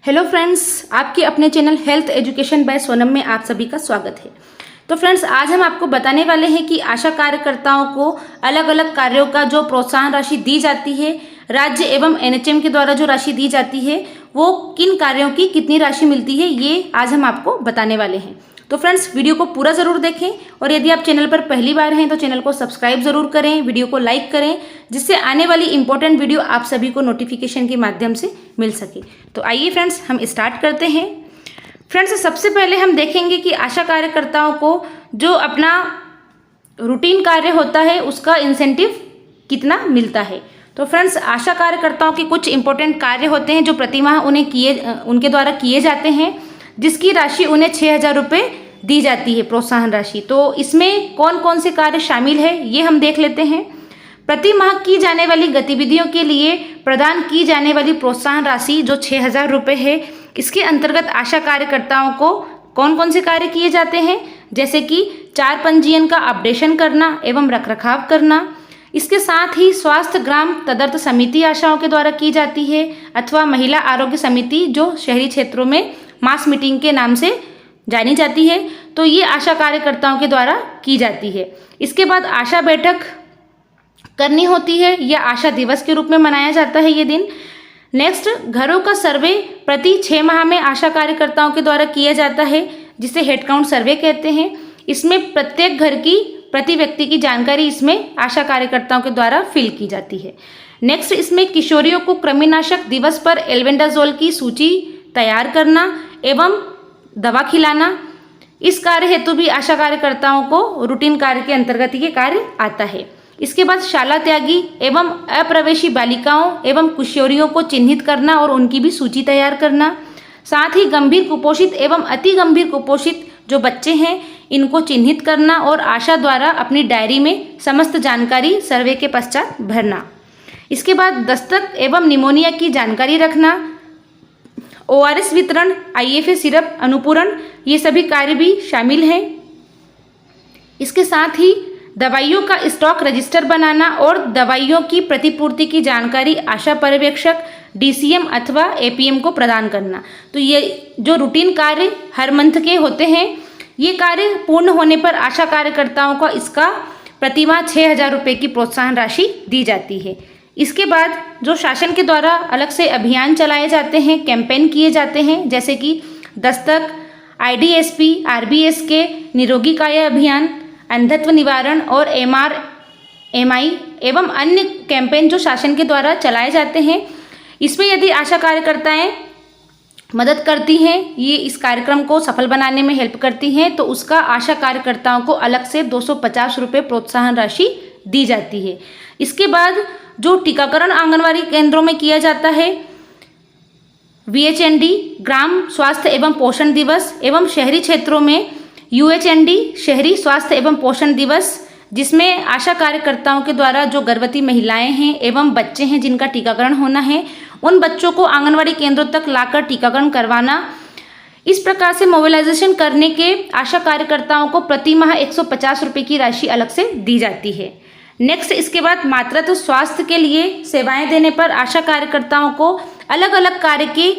Hello friends, आपके अपने channel health education by Sonam में आप सभी का स्वागत है। तो फ्रेंड्स, आज हम आपको बताने वाले हैं कि आशा कार्यकर्ताओं को अलग अलग कार्यों का जो प्रोत्साहन राशि दी जाती है, राज्य एवं एनएचएम के द्वारा जो राशि दी जाती है, वो किन कार्यों की कितनी राशि मिलती है, ये आज हम आपको बताने वाले हैं। तो फ्रेंड्स, वीडियो को पूरा ज़रूर देखें और यदि आप चैनल पर पहली बार हैं तो चैनल को सब्सक्राइब ज़रूर करें, वीडियो को लाइक करें, जिससे आने वाली इंपॉर्टेंट वीडियो आप सभी को नोटिफिकेशन के माध्यम से मिल सके। तो आइए फ्रेंड्स, हम स्टार्ट करते हैं। फ्रेंड्स, सबसे पहले हम देखेंगे कि आशा कार्यकर्ताओं को जो अपना रूटीन कार्य होता है उसका इंसेंटिव कितना मिलता है। तो फ्रेंड्स, आशा कार्यकर्ताओं के कुछ इंपॉर्टेंट कार्य होते हैं जो प्रतिमाह उनके द्वारा किए जाते हैं, जिसकी राशि उन्हें 6,000 रुपये दी जाती है प्रोत्साहन राशि। तो इसमें कौन कौन से कार्य शामिल है ये हम देख लेते हैं। प्रति माह की जाने वाली गतिविधियों के लिए प्रदान की जाने वाली प्रोत्साहन राशि जो 6,000 रुपये है, इसके अंतर्गत आशा कार्यकर्ताओं को कौन कौन से कार्य किए जाते हैं, जैसे कि 4 पंजीयन का अपडेशन करना एवं रखरखाव करना। इसके साथ ही स्वास्थ्य ग्राम तदर्थ समिति आशाओं के द्वारा की जाती है, अथवा महिला आरोग्य समिति जो शहरी क्षेत्रों में मास मीटिंग के नाम से जानी जाती है, तो ये आशा कार्यकर्ताओं के द्वारा की जाती है। इसके बाद आशा बैठक करनी होती है या आशा दिवस के रूप में मनाया जाता है ये दिन। नेक्स्ट, घरों का सर्वे प्रति 6 माह में आशा कार्यकर्ताओं के द्वारा किया जाता है, जिसे हेड काउंट सर्वे कहते हैं। इसमें प्रत्येक घर की प्रति व्यक्ति की जानकारी इसमें आशा कार्यकर्ताओं के द्वारा फिल की जाती है। नेक्स्ट, इसमें किशोरियों को कृमिनाशक दिवस पर एल्बेंडाजोल की सूची तैयार करना एवं दवा खिलाना, इस कार्य हेतु भी आशा कार्यकर्ताओं को रूटीन कार्य के अंतर्गत ये कार्य आता है। इसके बाद शाला त्यागी एवं अप्रवेशी बालिकाओं एवं किशोरियों को चिन्हित करना और उनकी भी सूची तैयार करना। साथ ही गंभीर कुपोषित एवं अति गंभीर कुपोषित जो बच्चे हैं, इनको चिन्हित करना और आशा द्वारा अपनी डायरी में समस्त जानकारी सर्वे के पश्चात भरना। इसके बाद दस्तक एवं निमोनिया की जानकारी रखना, ORS वितरण, IFA सिरप अनुपूरण, ये सभी कार्य भी शामिल हैं। इसके साथ ही दवाइयों का स्टॉक रजिस्टर बनाना और दवाइयों की प्रतिपूर्ति की जानकारी आशा पर्यवेक्षक, DCM अथवा APM को प्रदान करना। तो ये जो रूटीन कार्य हर मंथ के होते हैं, ये कार्य पूर्ण होने पर आशा कार्यकर्ताओं को इसका प्रतिमाह 6,000 रुपये की प्रोत्साहन राशि दी जाती है। इसके बाद जो शासन के द्वारा अलग से अभियान चलाए जाते हैं, कैंपेन किए जाते हैं, जैसे कि दस्तक, IDSP, RBS के निरोगी काया अभियान, अंधत्व निवारण और MRMI एवं अन्य कैंपेन जो शासन के द्वारा चलाए जाते हैं, इसमें यदि आशा कार्यकर्ताएं मदद करती हैं, ये इस कार्यक्रम को सफल बनाने में हेल्प करती हैं, तो उसका आशा कार्यकर्ताओं को अलग से 250 रुपये प्रोत्साहन राशि दी जाती है। इसके बाद जो टीकाकरण आंगनवाड़ी केंद्रों में किया जाता है, VHND ग्राम स्वास्थ्य एवं पोषण दिवस एवं शहरी क्षेत्रों में UHND शहरी स्वास्थ्य एवं पोषण दिवस, जिसमें आशा कार्यकर्ताओं के द्वारा जो गर्भवती महिलाएं हैं एवं बच्चे हैं जिनका टीकाकरण होना है, उन बच्चों को आंगनवाड़ी केंद्रों तक लाकर टीकाकरण करवाना। इस प्रकार से मोबिलाइजेशन करने के आशा कार्यकर्ताओं को प्रति माह 150 रुपये की राशि अलग से दी जाती है। नेक्स्ट, इसके बाद मातृत्व स्वास्थ्य के लिए सेवाएं देने पर आशा कार्यकर्ताओं को अलग अलग कार्य की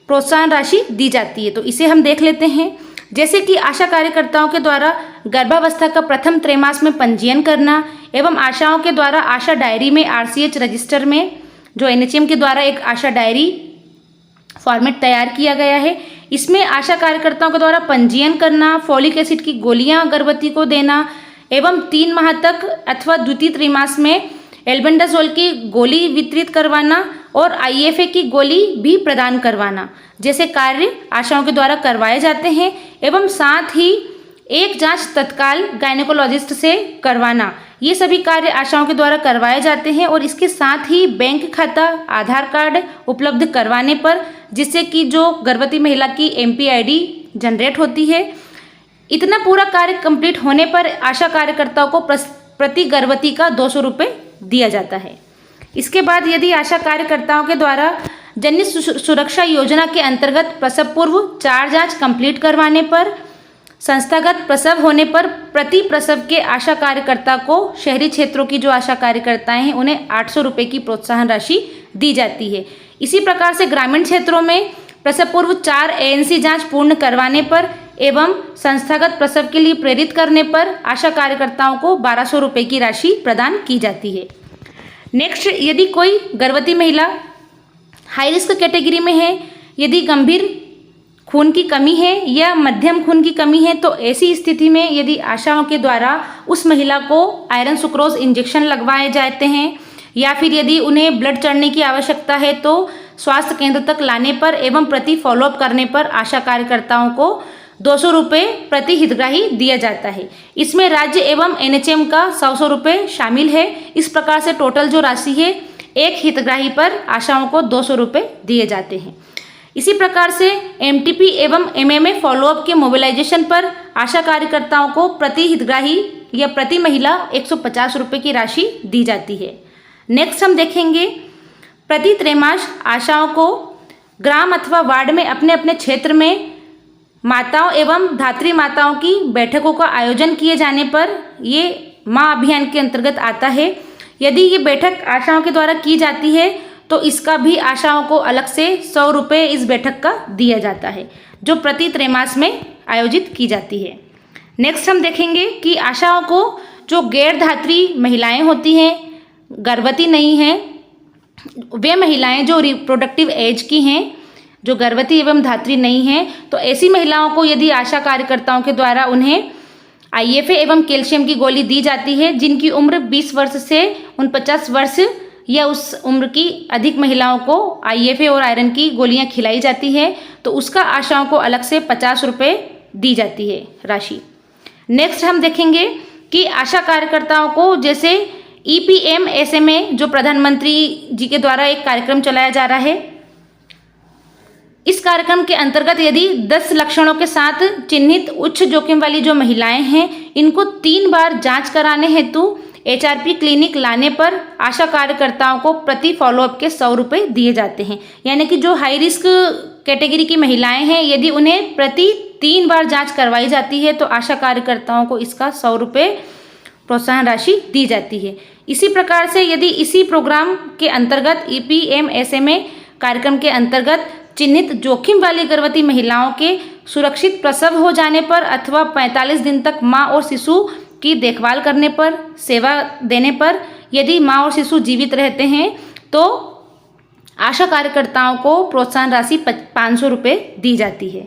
प्रोत्साहन राशि दी जाती है। तो इसे हम देख लेते हैं, जैसे कि आशा कार्यकर्ताओं के द्वारा गर्भावस्था का प्रथम त्रैमास में पंजीयन करना एवं आशाओं के द्वारा आशा डायरी में RCH रजिस्टर में जो NHM के द्वारा एक आशा डायरी फॉर्मेट तैयार किया गया है, इसमें आशा कार्यकर्ताओं के द्वारा पंजीयन करना, फॉलिक एसिड की गोलियां गर्भवती को देना एवं 3 माह तक अथवा द्वितीय त्रैमास में एल्बेंडाजोल की गोली वितरित करवाना और IFA की गोली भी प्रदान करवाना, जैसे कार्य आशाओं के द्वारा करवाए जाते हैं। एवं साथ ही एक जांच तत्काल गायनेकोलॉजिस्ट से करवाना, ये सभी कार्य आशाओं के द्वारा करवाए जाते हैं। और इसके साथ ही बैंक खाता, आधार कार्ड उपलब्ध करवाने पर, जिससे कि जो गर्भवती महिला की MPID जनरेट होती है, इतना पूरा कार्य कंप्लीट होने पर आशा कार्यकर्ताओं को प्रति गर्भवती का 200 रुपये दिया जाता है। इसके बाद यदि आशा कार्यकर्ताओं के द्वारा जननी सुरक्षा योजना के अंतर्गत प्रसव पूर्व 4 जांच कंप्लीट करवाने पर, संस्थागत प्रसव होने पर प्रति प्रसव के आशा कार्यकर्ता को, शहरी क्षेत्रों की जो आशा कार्यकर्ताएं हैं उन्हें 800 रुपये की प्रोत्साहन राशि दी जाती है। इसी प्रकार से ग्रामीण क्षेत्रों में प्रसव पूर्व 4 ANC जांच पूर्ण करवाने पर एवं संस्थागत प्रसव के लिए प्रेरित करने पर आशा कार्यकर्ताओं को 1200 रुपये की राशि प्रदान की जाती है। नेक्स्ट, यदि कोई गर्भवती महिला हाई रिस्क कैटेगरी में है, यदि गंभीर खून की कमी है या मध्यम खून की कमी है, तो ऐसी स्थिति में यदि आशाओं के द्वारा उस महिला को आयरन सुक्रोज इंजेक्शन लगवाए जाते हैं या फिर यदि उन्हें ब्लड चढ़ने की आवश्यकता है तो स्वास्थ्य केंद्र तक लाने पर एवं प्रति फॉलोअप करने पर आशा कार्यकर्ताओं को 200 रुपये प्रति हितग्राही दिया जाता है। इसमें राज्य एवं NHM का 100 रुपये शामिल है। इस प्रकार से टोटल जो राशि है एक हितग्राही पर आशाओं को 200 रुपये दिए जाते हैं। इसी प्रकार से MTP एवं MMA फॉलोअप के मोबिलाइजेशन पर आशा कार्यकर्ताओं को प्रति हितग्राही या प्रति महिला 150 रुपये की राशि दी जाती है। नेक्स्ट हम देखेंगे, प्रति त्रैमास आशाओं को ग्राम अथवा वार्ड में अपने अपने क्षेत्र में माताओं एवं धात्री माताओं की बैठकों का आयोजन किए जाने पर ये माँ अभियान के अंतर्गत आता है। यदि ये बैठक आशाओं के द्वारा की जाती है तो इसका भी आशाओं को अलग से 100 रुपये इस बैठक का दिया जाता है, जो प्रति त्रैमास में आयोजित की जाती है। नेक्स्ट हम देखेंगे कि आशाओं को जो गैर धात्री महिलाएं होती हैं, गर्भवती नहीं हैं, वे महिलाएं जो रिप्रोडक्टिव एज की हैं, जो गर्भवती एवं धात्री नहीं हैं, तो ऐसी महिलाओं को यदि आशा कार्यकर्ताओं के द्वारा उन्हें IFA एवं कैल्शियम की गोली दी जाती है, जिनकी उम्र 20 वर्ष से 49 वर्ष या उस उम्र की अधिक महिलाओं को IFA और आयरन की गोलियां खिलाई जाती है, तो उसका आशाओं को अलग से 50 रुपये दी जाती है राशि। नेक्स्ट हम देखेंगे कि आशा कार्यकर्ताओं को जैसे EPM SMA जो प्रधानमंत्री जी के द्वारा एक कार्यक्रम चलाया जा रहा है, इस कार्यक्रम के अंतर्गत यदि 10 लक्षणों के साथ चिन्हित उच्च जोखिम वाली जो महिलाएं हैं, इनको 3 बार जांच कराने हेतु HRP क्लिनिक लाने पर आशा कार्यकर्ताओं को प्रति फॉलोअप के 100 रुपये दिए जाते हैं। यानी कि जो हाई रिस्क कैटेगरी की महिलाएं हैं, यदि उन्हें प्रति 3 बार जांच करवाई जाती है तो आशा कार्यकर्ताओं को इसका 100 रुपये प्रोत्साहन राशि दी जाती है। इसी प्रकार से यदि इसी प्रोग्राम के अंतर्गत EPM SMA कार्यक्रम के अंतर्गत चिन्हित जोखिम वाली गर्भवती महिलाओं के सुरक्षित प्रसव हो जाने पर अथवा 45 दिन तक मां और शिशु की देखभाल करने पर, सेवा देने पर यदि मां और शिशु जीवित रहते हैं तो आशा कार्यकर्ताओं को प्रोत्साहन राशि 500 रुपये दी जाती है।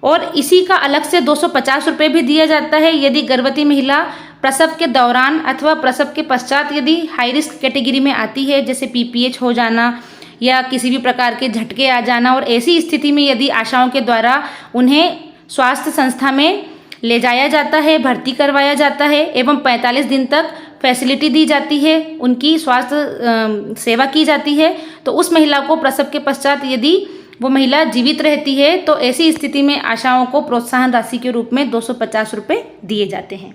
और इसी का अलग से 250 रुपये भी दिया जाता है यदि गर्भवती महिला प्रसव के दौरान अथवा प्रसव के पश्चात यदि हाई रिस्क कैटेगरी में आती है, जैसे PPH हो जाना या किसी भी प्रकार के झटके आ जाना, और ऐसी स्थिति में यदि आशाओं के द्वारा उन्हें स्वास्थ्य संस्था में ले जाया जाता है, भर्ती करवाया जाता है एवं 45 दिन तक फैसिलिटी दी जाती है, उनकी स्वास्थ्य सेवा की जाती है, तो उस महिला को प्रसव के पश्चात यदि वो महिला जीवित रहती है तो ऐसी स्थिति में आशाओं को प्रोत्साहन राशि के रूप में 250 रुपये दिए जाते हैं।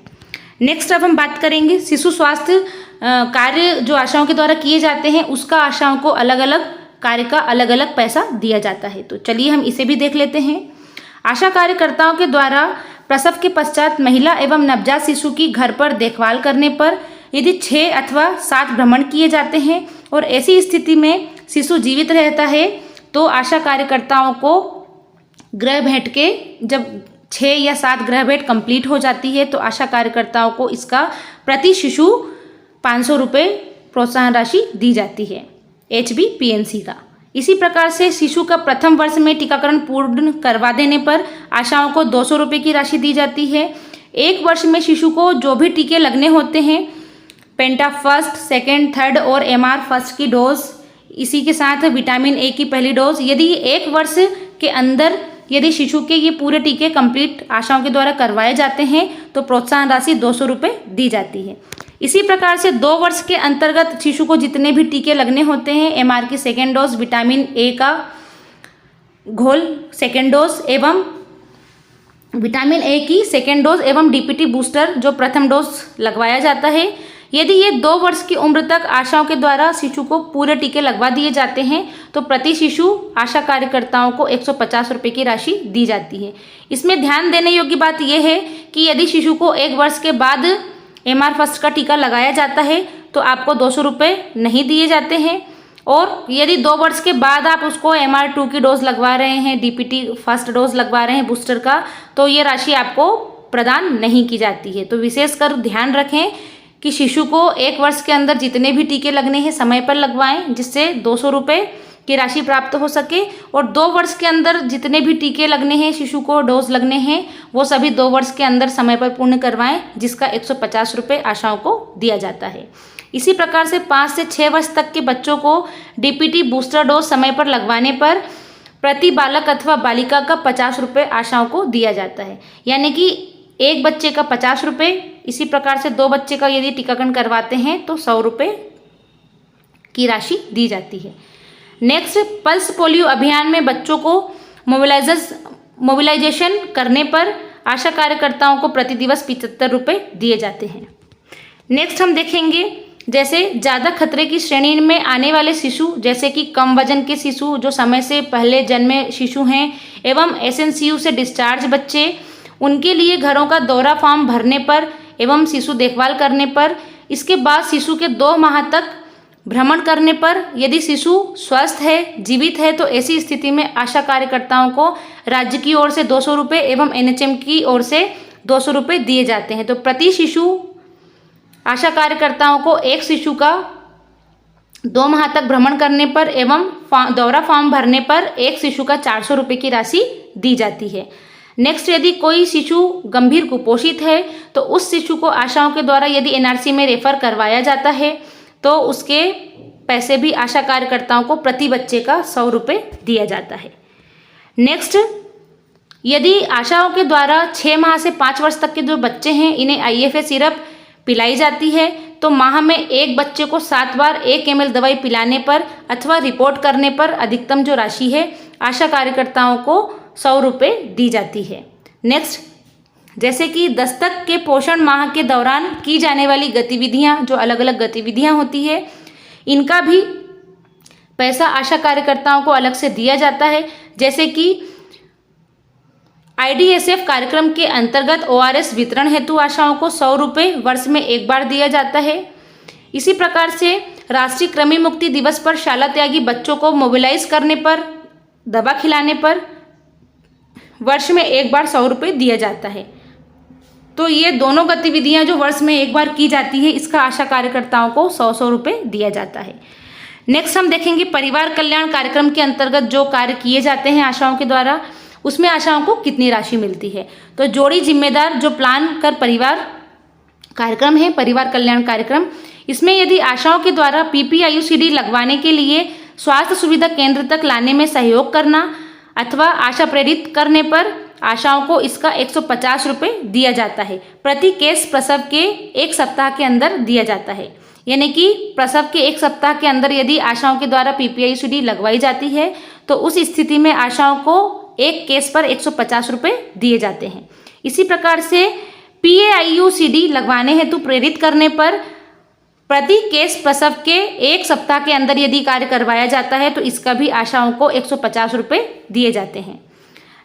नेक्स्ट अब हम बात करेंगे शिशु स्वास्थ्य कार्य जो आशाओं के द्वारा किए जाते हैं, उसका आशाओं को अलग अलग कार्य का अलग अलग पैसा दिया जाता है। तो चलिए हम इसे भी देख लेते हैं। आशा कार्यकर्ताओं के द्वारा प्रसव के पश्चात महिला एवं नवजात शिशु की घर पर देखभाल करने पर यदि 6 अथवा 7 भ्रमण किए जाते हैं और ऐसी स्थिति में शिशु जीवित रहता है तो आशा कार्यकर्ताओं को गृह भेंट के जब 6 या 7 गृह भेंट कंप्लीट हो जाती है तो आशा कार्यकर्ताओं को इसका प्रति शिशु 500 रुपये प्रोत्साहन राशि दी जाती है HBPNC का। इसी प्रकार से शिशु का प्रथम वर्ष में टीकाकरण पूर्ण करवा देने पर आशाओं को 200 रुपये की राशि दी जाती है। 1 वर्ष में शिशु को जो भी टीके लगने होते हैं, पेंटा फर्स्ट, सेकेंड, थर्ड और MR फर्स्ट की डोज, इसी के साथ विटामिन A की पहली डोज, यदि 1 वर्ष के अंदर यदि शिशु के ये पूरे टीके कंप्लीट आशाओं के द्वारा करवाए जाते हैं तो प्रोत्साहन राशि 200 रुपये दी जाती है। इसी प्रकार से 2 वर्ष के अंतर्गत शिशु को जितने भी टीके लगने होते हैं, MR की सेकेंड डोज, विटामिन A का घोल सेकेंड डोज एवं विटामिन A की सेकेंड डोज एवं DPT बूस्टर जो प्रथम डोज लगवाया जाता है। यदि ये 2 वर्ष की उम्र तक आशाओं के द्वारा शिशु को पूरे टीके लगवा दिए जाते हैं तो प्रति शिशु आशा कार्यकर्ताओं को 150 रुपये की राशि दी जाती है। इसमें ध्यान देने योग्य बात यह है कि यदि शिशु को 1 वर्ष के बाद MR फर्स्ट का टीका लगाया जाता है तो आपको 200 रुपये नहीं दिए जाते हैं। और यदि 2 वर्ष के बाद आप उसको MR2 की डोज लगवा रहे हैं, DPT फर्स्ट डोज लगवा रहे हैं बूस्टर का, तो ये राशि आपको प्रदान नहीं की जाती है। तो विशेषकर ध्यान रखें कि शिशु को 1 वर्ष के अंदर जितने भी टीके लगने हैं समय पर लगवाएं, जिससे 200 रुपये की राशि प्राप्त हो सके, और 2 वर्ष के अंदर जितने भी टीके लगने हैं, शिशु को डोज लगने हैं, वो सभी 2 वर्ष के अंदर समय पर पूर्ण करवाएं, जिसका 150 रुपये आशाओं को दिया जाता है। इसी प्रकार से 5 से 6 वर्ष तक के बच्चों को DPT बूस्टर डोज समय पर लगवाने पर प्रति बालक अथवा बालिका का 50 रुपये आशाओं को दिया जाता है, यानी कि एक बच्चे का 50 रुपये। इसी प्रकार से 2 बच्चे का यदि टीकाकरण करवाते हैं तो 100 रुपये की राशि दी जाती है। नेक्स्ट, पल्स पोलियो अभियान में बच्चों को मोबिलाइजेशन करने पर आशा कार्यकर्ताओं को प्रति दिवस 75 रुपये दिए जाते हैं। नेक्स्ट हम देखेंगे, जैसे ज़्यादा खतरे की श्रेणी में आने वाले शिशु, जैसे कि कम वजन के शिशु, जो समय से पहले जन्मे शिशु हैं, एवं SNCU से डिस्चार्ज बच्चे, उनके लिए घरों का दौरा फॉर्म भरने पर एवं शिशु देखभाल करने पर, इसके बाद शिशु के 2 माह तक भ्रमण करने पर, यदि शिशु स्वस्थ है, जीवित है, तो ऐसी स्थिति में आशा कार्यकर्ताओं को राज्य की ओर से 200 रुपये एवं NHM की ओर से 200 रुपये दिए जाते हैं। तो प्रति शिशु आशा कार्यकर्ताओं को एक शिशु का 2 माह तक भ्रमण करने पर एवं दौरा फॉर्म भरने पर एक शिशु का 400 रुपये की राशि दी जाती है। नेक्स्ट, यदि कोई शिशु गंभीर कुपोषित है तो उस शिशु को आशाओं के द्वारा यदि NRC में रेफर करवाया जाता है तो उसके पैसे भी आशा कार्यकर्ताओं को प्रति बच्चे का 100 रुपये दिया जाता है। नेक्स्ट, यदि आशाओं के द्वारा 6 माह से 5 वर्ष तक के जो बच्चे हैं, इन्हें IFA सिरप पिलाई जाती है, तो माह में एक बच्चे को 7 बार 1 ml दवाई पिलाने पर अथवा रिपोर्ट करने पर अधिकतम जो राशि है आशा कार्यकर्ताओं को 100 रुपये दी जाती है। नेक्स्ट, जैसे कि दस्तक के पोषण माह के दौरान की जाने वाली गतिविधियां, जो अलग अलग गतिविधियां होती है, इनका भी पैसा आशा कार्यकर्ताओं को अलग से दिया जाता है। जैसे कि IDSF कार्यक्रम के अंतर्गत ORS वितरण हेतु आशाओं को 100 रुपये वर्ष में 1 बार दिया जाता है। इसी प्रकार से राष्ट्रीय कृमि मुक्ति दिवस पर शाला त्यागी बच्चों को मोबिलाइज करने पर, दवा खिलाने पर वर्ष में 1 बार 100 रुपये दिया जाता है। तो ये दोनों गतिविधियां जो वर्ष में 1 बार की जाती है, इसका आशा कार्यकर्ताओं को 100 रुपये दिया जाता है। नेक्स्ट हम देखेंगे परिवार कल्याण कार्यक्रम के अंतर्गत जो कार्य किए जाते हैं आशाओं के द्वारा, उसमें आशाओं को कितनी राशि मिलती है। तो जोड़ी जिम्मेदार जो प्लान कर परिवार कार्यक्रम है, परिवार कल्याण कार्यक्रम, इसमें यदि आशाओं के द्वारा PPIUCD लगवाने के लिए स्वास्थ्य सुविधा केंद्र तक लाने में सहयोग करना अथवा आशा प्रेरित करने पर आशाओं को इसका 150 रुपये दिया जाता है। प्रति केस प्रसव के 1 सप्ताह के अंदर दिया जाता है, यानी कि प्रसव के 1 सप्ताह के अंदर यदि आशाओं के द्वारा PPIUCD लगवाई जाती है तो उस स्थिति में आशाओं को एक केस पर 150 रुपये दिए जाते हैं। इसी प्रकार से PAIUCD लगवाने हेतु प्रेरित करने पर प्रति केस प्रसव के 1 सप्ताह के अंदर यदि कार्य करवाया जाता है तो इसका भी आशाओं को 150 रुपये दिए जाते हैं।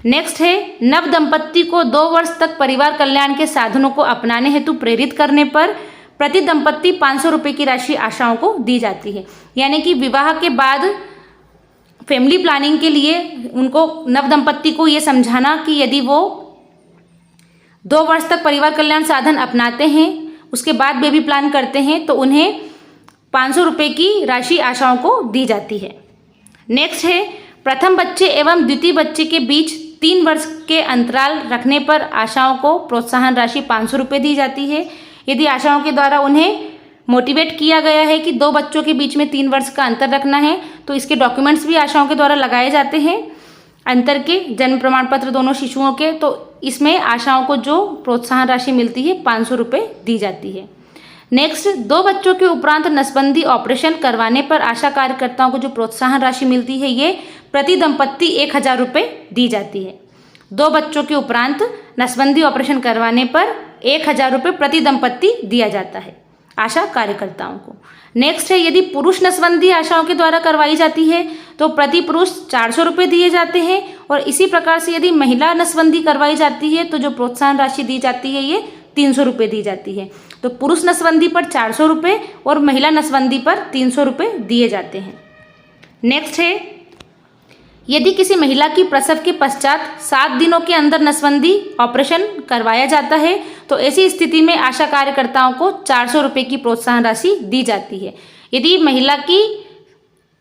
नेक्स्ट है नव दंपत्ति को 2 वर्ष तक परिवार कल्याण के साधनों को अपनाने हेतु प्रेरित करने पर प्रति दंपत्ति 500 रुपये की राशि आशाओं को दी जाती है। यानी कि विवाह के बाद फैमिली प्लानिंग के लिए उनको नव दंपत्ति को ये समझाना कि यदि वो 2 वर्ष तक परिवार कल्याण साधन अपनाते हैं, उसके बाद बेबी प्लान करते हैं, तो उन्हें 500 रुपये की राशि आशाओं को दी जाती है। नेक्स्ट है प्रथम बच्चे एवं द्वितीय बच्चे के बीच 3 वर्ष के अंतराल रखने पर आशाओं को प्रोत्साहन राशि 500 रुपये दी जाती है। यदि आशाओं के द्वारा उन्हें मोटिवेट किया गया है कि 2 बच्चों के बीच में 3 वर्ष का अंतर रखना है, तो इसके डॉक्यूमेंट्स भी आशाओं के द्वारा लगाए जाते हैं अंतर के, जन्म प्रमाण पत्र दोनों शिशुओं के। तो इसमें आशाओं को जो प्रोत्साहन राशि मिलती है 500 रुपये दी जाती है। नेक्स्ट, 2 बच्चों के उपरांत नसबंदी ऑपरेशन करवाने पर आशा कार्यकर्ताओं को जो प्रोत्साहन राशि मिलती है ये प्रति दंपत्ति 1000 रुपये दी जाती है। 2 बच्चों के उपरांत नसबंदी ऑपरेशन करवाने पर 1000 रुपये प्रति दंपत्ति दिया जाता है आशा कार्यकर्ताओं को। नेक्स्ट है यदि पुरुष नसबंदी आशाओं के द्वारा करवाई जाती है तो प्रति पुरुष 400 रुपये दिए जाते हैं। और इसी प्रकार से यदि महिला नसबंदी करवाई जाती है तो जो प्रोत्साहन राशि दी जाती है ये 300 रुपये दी जाती है। तो पुरुष नसबंदी पर 400 रुपये और महिला नसबंदी पर 300 रुपये दिए जाते हैं। नेक्स्ट है, यदि किसी महिला की प्रसव के पश्चात 7 दिनों के अंदर नसबंदी ऑपरेशन करवाया जाता है तो ऐसी स्थिति में आशा कार्यकर्ताओं को 400 रुपये की प्रोत्साहन राशि दी जाती है। यदि महिला की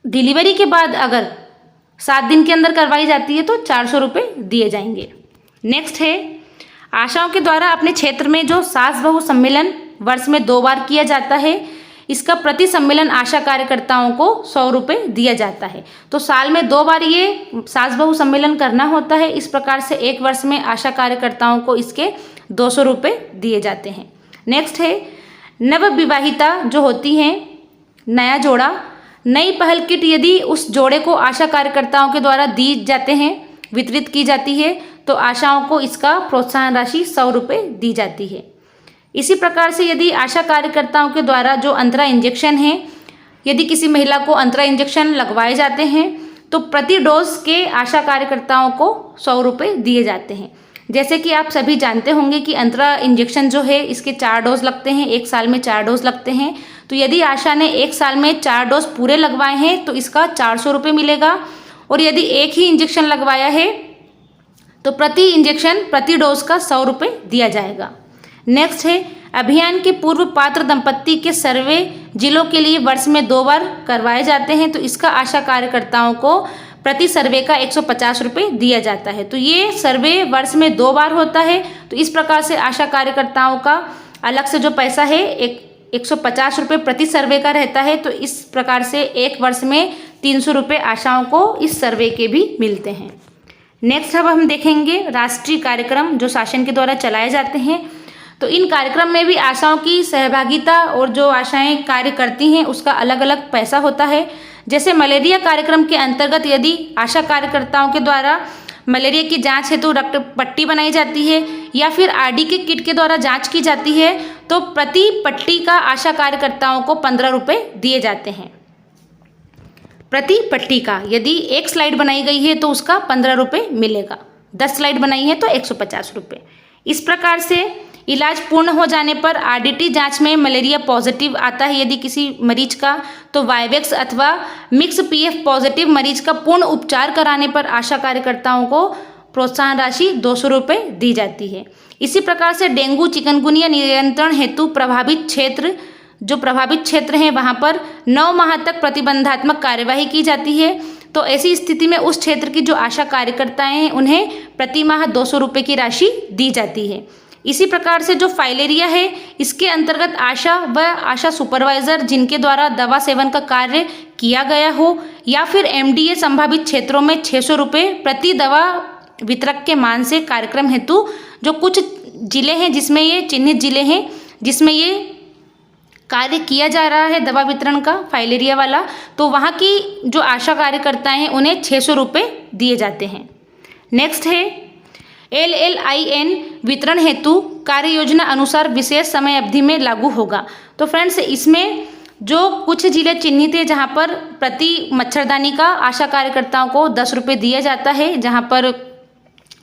डिलीवरी के बाद अगर 7 दिन के अंदर करवाई जाती है तो 400 रुपये दिए जाएंगे। नेक्स्ट है, आशाओं के द्वारा अपने क्षेत्र में जो सास बहू सम्मेलन वर्ष में 2 बार किया जाता है, इसका प्रति सम्मेलन आशा कार्यकर्ताओं को 100 रुपये दिया जाता है। तो साल में 2 बार ये सास बहू सम्मेलन करना होता है। इस प्रकार से 1 वर्ष में आशा कार्यकर्ताओं को इसके 200 रुपये दिए जाते हैं। नेक्स्ट है, नवविवाहिता जो होती हैं, नया जोड़ा, नई पहल किट यदि उस जोड़े को आशा कार्यकर्ताओं के द्वारा दी जाते हैं, वितरित की जाती है, तो आशाओं को इसका प्रोत्साहन राशि 100 रुपये दी जाती है। इसी प्रकार से यदि आशा कार्यकर्ताओं के द्वारा जो अंतरा इंजेक्शन है, यदि किसी महिला को अंतरा इंजेक्शन लगवाए जाते हैं तो प्रति डोज के आशा कार्यकर्ताओं को 100 रुपये दिए जाते हैं। जैसे कि आप सभी जानते होंगे कि अंतरा इंजेक्शन जो है इसके 4 डोज लगते हैं, 1 साल में 4 डोज लगते हैं। तो यदि आशा ने 1 साल में 4 डोज पूरे लगवाए हैं तो इसका 400 रुपये मिलेगा, और यदि एक ही इंजेक्शन लगवाया है तो प्रति इंजेक्शन प्रति डोज का 100 रुपये दिया जाएगा। नेक्स्ट है, अभियान के पूर्व पात्र दंपत्ति के सर्वे जिलों के लिए वर्ष में 2 बार करवाए जाते हैं, तो इसका आशा कार्यकर्ताओं को प्रति सर्वे का 150 रुपये दिया जाता है। तो ये सर्वे वर्ष में 2 बार होता है। तो इस प्रकार से आशा कार्यकर्ताओं का अलग से जो पैसा है 150 रुपये प्रति सर्वे का रहता है। तो इस प्रकार से 1 वर्ष में 300 रुपये आशाओं को इस सर्वे के भी मिलते हैं। नेक्स्ट अब हम देखेंगे राष्ट्रीय कार्यक्रम जो शासन के द्वारा चलाए जाते हैं। तो इन कार्यक्रम में भी आशाओं की सहभागिता और जो आशाएं कार्य करती हैं उसका अलग अलग पैसा होता है। जैसे मलेरिया कार्यक्रम के अंतर्गत यदि आशा कार्यकर्ताओं के द्वारा मलेरिया की जांच हेतु रक्त पट्टी बनाई जाती है या फिर आरडी के किट के द्वारा जांच की जाती है तो प्रति पट्टी का आशा कार्यकर्ताओं को 15 रुपये दिए जाते हैं। प्रति पट्टी का यदि 1 स्लाइड बनाई गई है तो उसका 15 रुपये मिलेगा, 10 स्लाइड बनाई है तो 150 रुपये। इस प्रकार से इलाज पूर्ण हो जाने पर आरडीटी जांच में मलेरिया पॉजिटिव आता है यदि किसी मरीज का, तो वाइवेक्स अथवा मिक्स पीएफ पॉजिटिव मरीज का पूर्ण उपचार कराने पर आशा कार्यकर्ताओं को प्रोत्साहन राशि 200 रुपये दी जाती है। इसी प्रकार से डेंगू चिकनगुनिया नियंत्रण हेतु प्रभावित क्षेत्र हैं वहाँ पर 9 माह तक प्रतिबंधात्मक कार्यवाही की जाती है। तो ऐसी स्थिति में उस क्षेत्र की जो आशा कार्यकर्ताएं हैं उन्हें प्रति माह 200 रुपये की राशि दी जाती है। इसी प्रकार से जो फाइलेरिया है इसके अंतर्गत आशा व आशा सुपरवाइजर जिनके द्वारा दवा सेवन का कार्य किया गया हो या फिर एमडीए संभावित क्षेत्रों में 600 रुपये प्रति दवा वितरक के मान से कार्यक्रम हेतु जो कुछ जिले हैं जिसमें ये चिन्हित जिले हैं जिसमें ये कार्य किया जा रहा है दवा वितरण का फाइलेरिया वाला, तो वहाँ की जो आशा कार्यकर्ताएं हैं उन्हें 600 रुपये दिए जाते हैं। नेक्स्ट है LLIN वितरण हेतु कार्य योजना अनुसार विशेष समय अवधि में लागू होगा। तो फ्रेंड्स इसमें जो कुछ जिले चिन्हित है जहाँ पर प्रति मच्छरदानी का आशा कार्यकर्ताओं को 10 रुपये दिया जाता है, जहाँ पर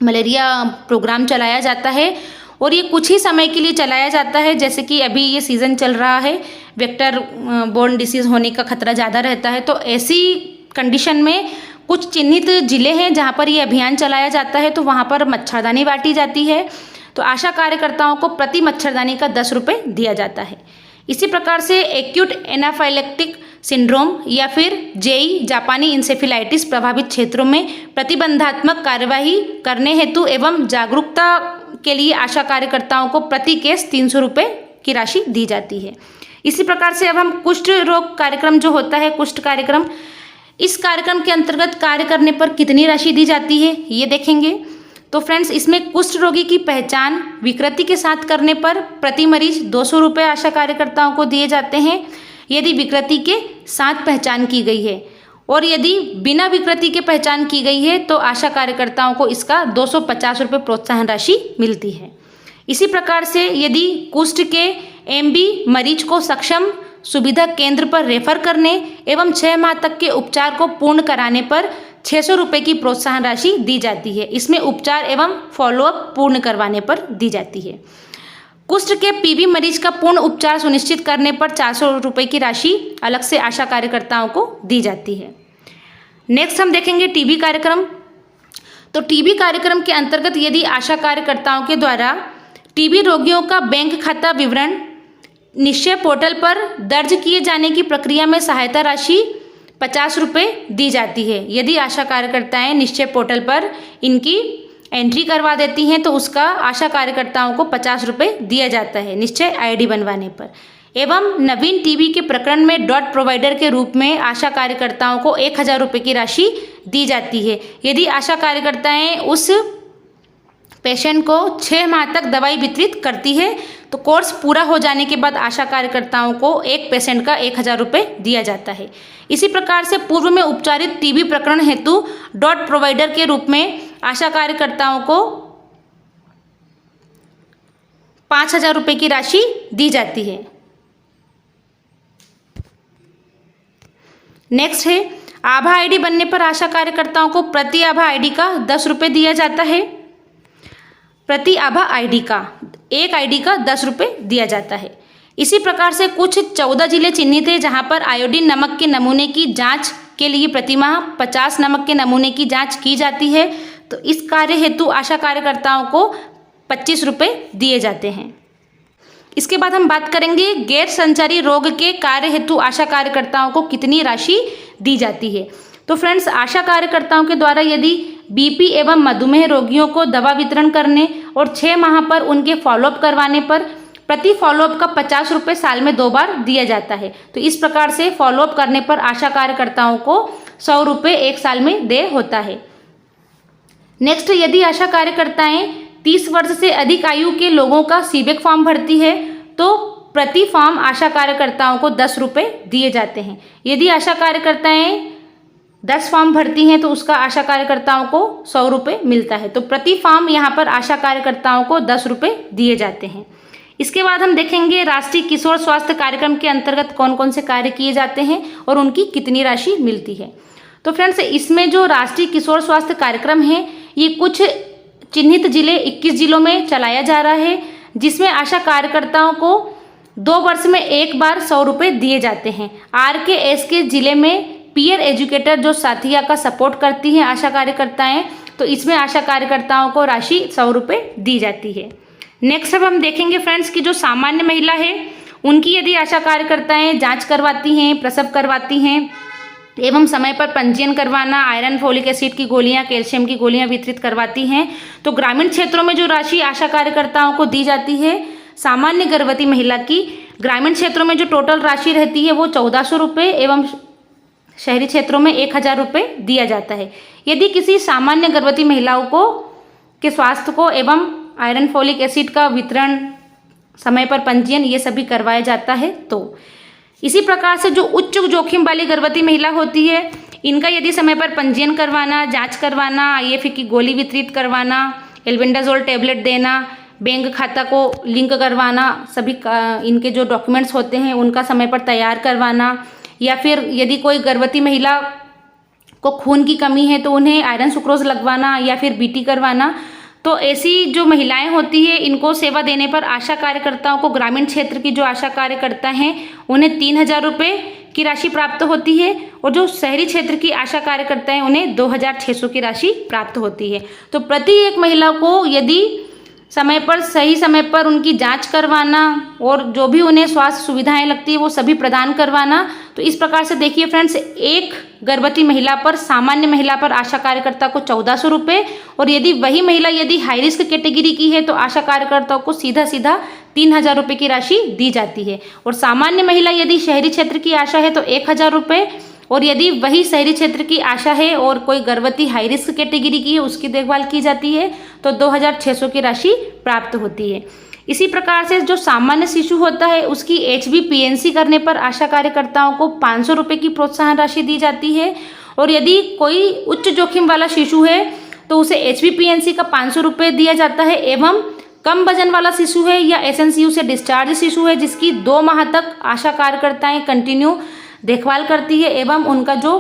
मलेरिया प्रोग्राम चलाया जाता है और ये कुछ ही समय के लिए चलाया जाता है। जैसे कि अभी ये सीज़न चल रहा है, वेक्टर बोर्न डिसीज़ होने का खतरा ज़्यादा रहता है, तो ऐसी कंडीशन में कुछ चिन्हित जिले हैं जहाँ पर ये अभियान चलाया जाता है, तो वहाँ पर मच्छरदानी बांटी जाती है। तो आशा कार्यकर्ताओं को प्रति मच्छरदानी का 10 रुपये दिया जाता है। इसी प्रकार से एक्यूट एनाफाइलेक्टिक सिंड्रोम या फिर जेई जापानी इंसेफेलाइटिस प्रभावित क्षेत्रों में प्रतिबंधात्मक कार्यवाही करने हेतु एवं जागरूकता के लिए आशा कार्यकर्ताओं को प्रति केस 300 रुपये की राशि दी जाती है। इसी प्रकार से अब हम कुष्ठ रोग कार्यक्रम जो होता है, कुष्ठ कार्यक्रम, इस कार्यक्रम के अंतर्गत कार्य करने पर कितनी राशि दी जाती है ये देखेंगे। तो फ्रेंड्स इसमें कुष्ठ रोगी की पहचान विकृति के साथ करने पर प्रति मरीज 200 रुपये आशा कार्यकर्ताओं को दिए जाते हैं यदि विकृति के साथ पहचान की गई है, और यदि बिना विकृति के पहचान की गई है तो आशा कार्यकर्ताओं को इसका 250 रुपये प्रोत्साहन राशि मिलती है। इसी प्रकार से यदि कुष्ठ के एमबी मरीज को सक्षम सुविधा केंद्र पर रेफर करने एवं 6 माह तक के उपचार को पूर्ण कराने पर 600 रुपये की प्रोत्साहन राशि दी जाती है। इसमें उपचार एवं फॉलोअप पूर्ण करवाने पर दी जाती है। कुष्ठ के पीबी मरीज का पूर्ण उपचार सुनिश्चित करने पर 400 रुपये की राशि अलग से आशा कार्यकर्ताओं को दी जाती है। नेक्स्ट हम देखेंगे टीबी कार्यक्रम। तो टीबी कार्यक्रम के अंतर्गत यदि आशा कार्यकर्ताओं के द्वारा टीबी रोगियों का बैंक खाता विवरण निश्चय पोर्टल पर दर्ज किए जाने की प्रक्रिया में सहायता राशि 50 रुपये दी जाती है। यदि आशा कार्यकर्ताएं निश्चय पोर्टल पर इनकी एंट्री करवा देती हैं तो उसका आशा कार्यकर्ताओं को 50 रुपये दिया जाता है निश्चय आईडी बनवाने पर। एवं नवीन टीबी के प्रकरण में डॉट प्रोवाइडर के रूप में आशा कार्यकर्ताओं को 1000 रुपये की राशि दी जाती है। यदि आशा कार्यकर्ताएं उस पेशेंट को 6 माह तक दवाई वितरित करती है तो कोर्स पूरा हो जाने के बाद आशा कार्यकर्ताओं को एक पेशेंट का 1000 रुपये दिया जाता है। इसी प्रकार से पूर्व में उपचारित टीबी प्रकरण हेतु डॉट प्रोवाइडर के रूप में आशा कार्यकर्ताओं को 5000 रुपये की राशि दी जाती है। नेक्स्ट है आभा आईडी बनने पर आशा कार्यकर्ताओं को प्रति आभा आईडी का 10 रुपये दिया जाता है। प्रति आभा आईडी का, एक आईडी का 10 रुपये दिया जाता है। इसी प्रकार से कुछ 14 जिले चिन्हित है जहां पर आयोडीन नमक के नमूने की जांच के लिए प्रतिमाह 50 नमक के नमूने की जांच की जाती है। तो इस कार्य हेतु आशा कार्यकर्ताओं को 25 रुपये दिए जाते हैं। इसके बाद हम बात करेंगे गैर संचारी रोग के कार्य हेतु आशा कार्यकर्ताओं को कितनी राशि दी जाती है। तो फ्रेंड्स, आशा कार्यकर्ताओं के द्वारा यदि बीपी एवं मधुमेह रोगियों को दवा वितरण करने और 6 माह पर उनके फॉलोअप करवाने पर प्रति फॉलोअप का 50 रुपये साल में 2 बार दिया जाता है। तो इस प्रकार से फॉलोअप करने पर आशा कार्यकर्ताओं को 100 रुपये एक साल में देय होता है। नेक्स्ट, यदि आशा कार्यकर्ताएं 30 वर्ष से अधिक आयु के लोगों का सीबेक फॉर्म भरती है तो प्रति फॉर्म आशा कार्यकर्ताओं को 10 रुपये दिए जाते हैं। यदि आशा कार्यकर्ताएं 10 फॉर्म भरती हैं तो उसका आशा कार्यकर्ताओं को 100 रुपये मिलता है। तो प्रति फॉर्म यहाँ पर आशा कार्यकर्ताओं को 10 रुपये दिए जाते हैं। इसके बाद हम देखेंगे राष्ट्रीय किशोर स्वास्थ्य कार्यक्रम के अंतर्गत कौन कौन से कार्य किए जाते हैं और उनकी कितनी राशि मिलती है। तो फ्रेंड्स, इसमें जो राष्ट्रीय किशोर स्वास्थ्य कार्यक्रम है ये कुछ चिन्हित जिले 21 जिलों में चलाया जा रहा है, जिसमें आशा कार्यकर्ताओं को 2 वर्ष में एक बार 100 रुपये दिए जाते हैं। RKS के जिले में पीयर एजुकेटर जो साथिया का सपोर्ट करती हैं आशा कार्यकर्ताएं, तो इसमें आशा कार्यकर्ताओं को राशि 100 रुपये दी जाती है। नेक्स्ट अब हम देखेंगे फ्रेंड्स कि जो सामान्य महिला है उनकी यदि आशा कार्यकर्ताएं जांच करवाती हैं, प्रसव करवाती हैं एवं समय पर पंजीयन करवाना, आयरन फोलिक एसिड की गोलियां, कैल्शियम की गोलियां वितरित करवाती हैं तो ग्रामीण क्षेत्रों में जो राशि आशा कार्यकर्ताओं को दी जाती है सामान्य गर्भवती महिला की, ग्रामीण क्षेत्रों में जो टोटल राशि रहती है वो 1400 रुपये एवं शहरी क्षेत्रों में 1000 रुपये दिया जाता है। यदि किसी सामान्य गर्भवती महिलाओं को के स्वास्थ्य को एवं आयरन फोलिक एसिड का वितरण, समय पर पंजीयन ये सभी करवाया जाता है। तो इसी प्रकार से जो उच्च जोखिम वाली गर्भवती महिला होती है इनका यदि समय पर पंजीयन करवाना, जांच करवाना, IFA की गोली वितरित करवाना, एल्बेंडाजोल टैबलेट देना, बैंक खाता को लिंक करवाना, सभी इनके जो डॉक्यूमेंट्स होते हैं उनका समय पर तैयार करवाना, या फिर यदि कोई गर्भवती महिला को खून की कमी है तो उन्हें आयरन सुक्रोज लगवाना या फिर BT करवाना। तो ऐसी जो महिलाएं होती है इनको सेवा देने पर आशा कार्यकर्ताओं को ग्रामीण क्षेत्र की जो आशा कार्यकर्ता हैं उन्हें 3000 रुपये की राशि प्राप्त होती है और जो शहरी क्षेत्र की आशा कार्यकर्ता हैं उन्हें 2600 की राशि प्राप्त होती है। तो प्रति एक महिला को यदि समय पर, सही समय पर उनकी जांच करवाना और जो भी उन्हें स्वास्थ्य सुविधाएं लगती है वो सभी प्रदान करवाना। तो इस प्रकार से देखिए फ्रेंड्स, एक गर्भवती महिला पर, सामान्य महिला पर आशा कार्यकर्ता को 1400 रुपये और यदि वही महिला यदि हाई रिस्क कैटेगरी की है तो आशा कार्यकर्ताओं को सीधा 3000 रुपये की राशि दी जाती है। और सामान्य महिला यदि शहरी क्षेत्र की आशा है तो 1000 रुपये, और यदि वही शहरी क्षेत्र की आशा है और कोई गर्भवती हाई रिस्क कैटेगरी की है उसकी देखभाल की जाती है तो 2600 की राशि प्राप्त होती है। इसी प्रकार से जो सामान्य शिशु होता है उसकी HB-PNC करने पर आशा कार्यकर्ताओं को 500 रुपये की प्रोत्साहन राशि दी जाती है। और यदि कोई उच्च जोखिम वाला शिशु है तो उसे HB-PNC का 500 रुपये दिया जाता है। एवं कम वजन वाला शिशु है या SNCU से डिस्चार्ज शिशु है जिसकी 2 माह तक आशा कार्यकर्ताएं कंटिन्यू देखभाल करती है एवं उनका जो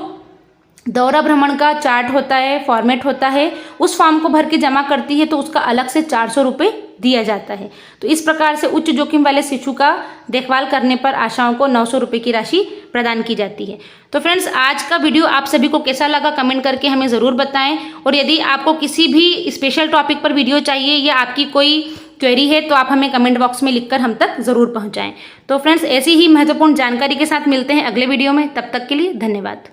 दौरा भ्रमण का चार्ट होता है, फॉर्मेट होता है, उस फॉर्म को भर के जमा करती है तो उसका अलग से 400 रुपये दिया जाता है। तो इस प्रकार से उच्च जोखिम वाले शिशु का देखभाल करने पर आशाओं को 900 रुपये की राशि प्रदान की जाती है। तो फ्रेंड्स, आज का वीडियो आप सभी को कैसा लगा कमेंट करके हमें ज़रूर बताएं, और यदि आपको किसी भी स्पेशल टॉपिक पर वीडियो चाहिए या आपकी कोई क्वेरी है तो आप हमें कमेंट बॉक्स में लिखकर हम तक ज़रूर पहुंचाएं। तो फ्रेंड्स, ऐसी ही महत्वपूर्ण जानकारी के साथ मिलते हैं अगले वीडियो में। तब तक के लिए धन्यवाद।